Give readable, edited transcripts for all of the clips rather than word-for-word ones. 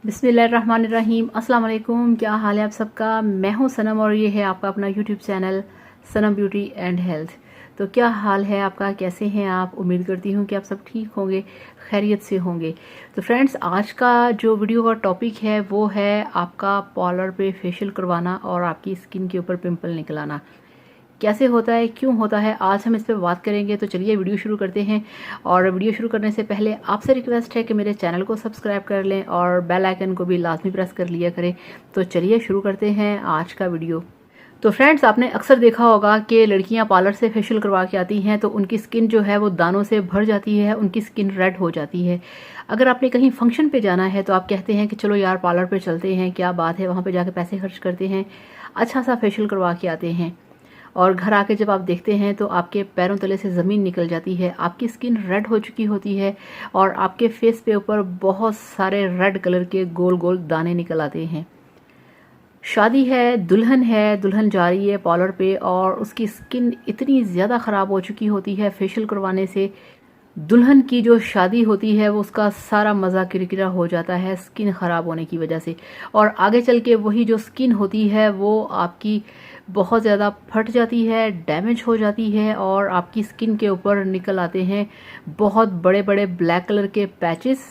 बिस्मिल्लाहिर्रहमानिर्रहीम। अस्सलाम वालेकुम। क्या हाल है आप सबका। मैं हूं सनम और ये है आपका अपना YouTube channel Sanam beauty and health. तो क्या हाल है आपका, कैसे हैं आप। उम्मीद करती हूं कि आप सब ठीक होंगे, खैरियत से होंगे। तो फ्रेंड्स, आज का जो वीडियो का टॉपिक है वो है आपका पार्लर पे फेशियल करवाना और आपकी स्किन के ऊपर पिंपल निकल आना। कैसे होता है, क्यों होता है, आज हम इस पर बात करेंगे। तो चलिए वीडियो शुरू करते हैं। और वीडियो शुरू करने से पहले आपसे रिक्वेस्ट है कि मेरे चैनल को सब्सक्राइब कर लें और बेल आइकन को भी लाजमी प्रेस कर लिया करें। तो चलिए शुरू करते हैं आज का वीडियो। तो फ्रेंड्स, आपने अक्सर देखा होगा कि लड़कियां पार्लर से फेशियल करवा के आती हैं तो उनकी स्किन जो है वो दानों से भर जाती है, उनकी स्किन रेड हो जाती है। अगर आपने कहीं फंक्शन पे जाना है तो आप कहते हैं कि चलो यार पार्लर पे चलते हैं, क्या बात है, वहाँ पे जाके पैसे खर्च करते हैं, अच्छा सा फेशियल करवा के आते हैं। और घर आके जब आप देखते हैं तो आपके पैरों तले से ज़मीन निकल जाती है, आपकी स्किन रेड हो चुकी होती है और आपके फेस पे ऊपर बहुत सारे रेड कलर के गोल गोल दाने निकल आते हैं। शादी है, दुल्हन जा रही है पार्लर पे और उसकी स्किन इतनी ज़्यादा ख़राब हो चुकी होती है फेशियल करवाने से, दुल्हन की जो शादी होती है वो उसका सारा मज़ा किरकिरा हो जाता है स्किन ख़राब होने की वजह से। और आगे चल के वही जो स्किन होती है वो आपकी बहुत ज़्यादा फट जाती है, डैमेज हो जाती है और आपकी स्किन के ऊपर निकल आते हैं बहुत बड़े बड़े ब्लैक कलर के पैचेस,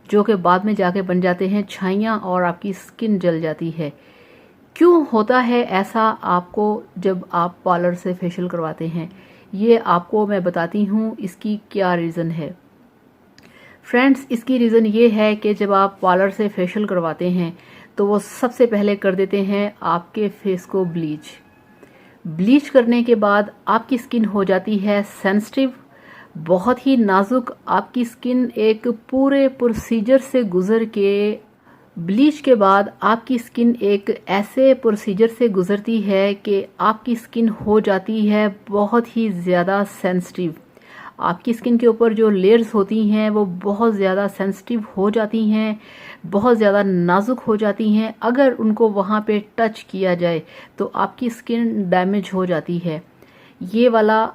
जो कि बाद में जाके बन जाते हैं छाइयाँ और आपकी स्किन जल जाती है। क्यों होता है ऐसा आपको जब आप पार्लर से फेशियल करवाते हैं, ये आपको मैं बताती हूँ इसकी क्या रीज़न है। फ्रेंड्स, इसकी रीज़न ये है कि जब आप पार्लर से फेशियल करवाते हैं तो वो सबसे पहले कर देते हैं आपके फेस को ब्लीच करने के बाद आपकी स्किन हो जाती है सेंसिटिव, बहुत ही नाजुक। आपकी स्किन एक पूरे प्रोसीजर से गुजर के, ब्लीच के बाद आपकी स्किन एक ऐसे प्रोसीजर से गुजरती है कि आपकी स्किन हो जाती है बहुत ही ज़्यादा सेंसिटिव। आपकी स्किन के ऊपर जो लेयर्स होती हैं वो बहुत ज़्यादा सेंसिटिव हो जाती हैं, बहुत ज़्यादा नाजुक हो जाती हैं। अगर उनको वहाँ पे टच किया जाए तो आपकी स्किन डैमेज हो जाती है। ये वाला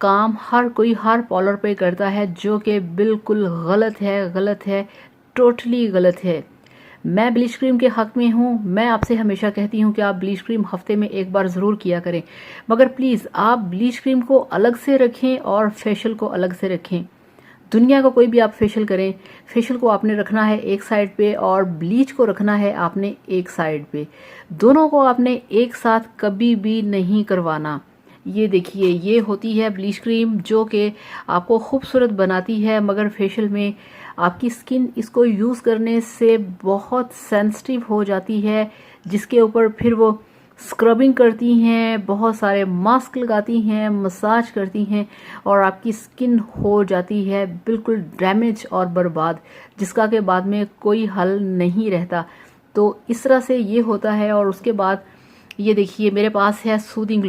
काम हर पार्लर पे करता है, जो कि बिल्कुल गलत है, टोटली गलत है। मैं ब्लीच क्रीम के हक में हूँ। मैं आपसे हमेशा कहती हूँ कि आप ब्लीच क्रीम हफ्ते में एक बार ज़रूर किया करें, मगर प्लीज़ आप ब्लीच क्रीम को अलग से रखें और फेशियल को अलग से रखें। दुनिया का कोई भी आप फेशियल करें, फेशियल को आपने रखना है एक साइड पे और ब्लीच को रखना है आपने एक साइड पे। दोनों को आपने एक साथ कभी भी नहीं करवाना। ये देखिए, ये होती है ब्लीच क्रीम जो कि आपको खूबसूरत बनाती है, मगर फेशियल में आपकी स्किन इसको यूज़ करने से बहुत सेंसिटिव हो जाती है, जिसके ऊपर फिर वो स्क्रबिंग करती हैं, बहुत सारे मास्क लगाती हैं, मसाज करती हैं और आपकी स्किन हो जाती है बिल्कुल डैमेज और बर्बाद, जिसका के बाद में कोई हल नहीं रहता। तो इस तरह से ये होता है। और उसके बाद ये देखिए, मेरे पास है सूदिंग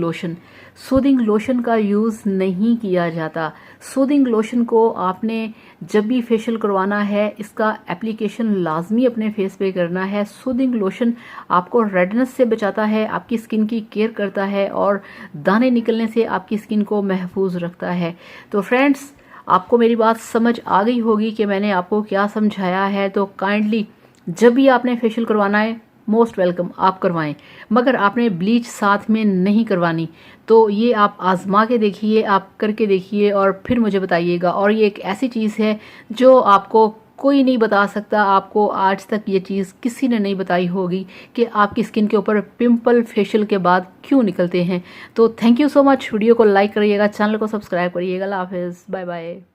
लोशन का यूज़ नहीं किया जाता। सूदिंग लोशन को आपने जब भी फेशियल करवाना है इसका एप्लीकेशन लाजमी अपने फेस पे करना है। सूदिंग लोशन आपको रेडनेस से बचाता है, आपकी स्किन की केयर करता है और दाने निकलने से आपकी स्किन को महफूज रखता है। तो फ्रेंड्स, आपको मेरी बात समझ आ गई होगी कि मैंने आपको क्या समझाया है। तो काइंडली जब भी आपने फेशियल करवाना है, मोस्ट वेलकम, आप करवाएं, मगर आपने ब्लीच साथ में नहीं करवानी। तो ये आप आजमा के देखिए, आप करके देखिए और फिर मुझे बताइएगा। और ये एक ऐसी चीज़ है जो आपको कोई नहीं बता सकता, आपको आज तक ये चीज़ किसी ने नहीं बताई होगी कि आपकी स्किन के ऊपर पिंपल फेशियल के बाद क्यों निकलते हैं। तो thank you so much. Video को लाइक करिएगा, चैनल को सब्सक्राइब करिएगा। अल्लाह हाफिज़, बाय बाय।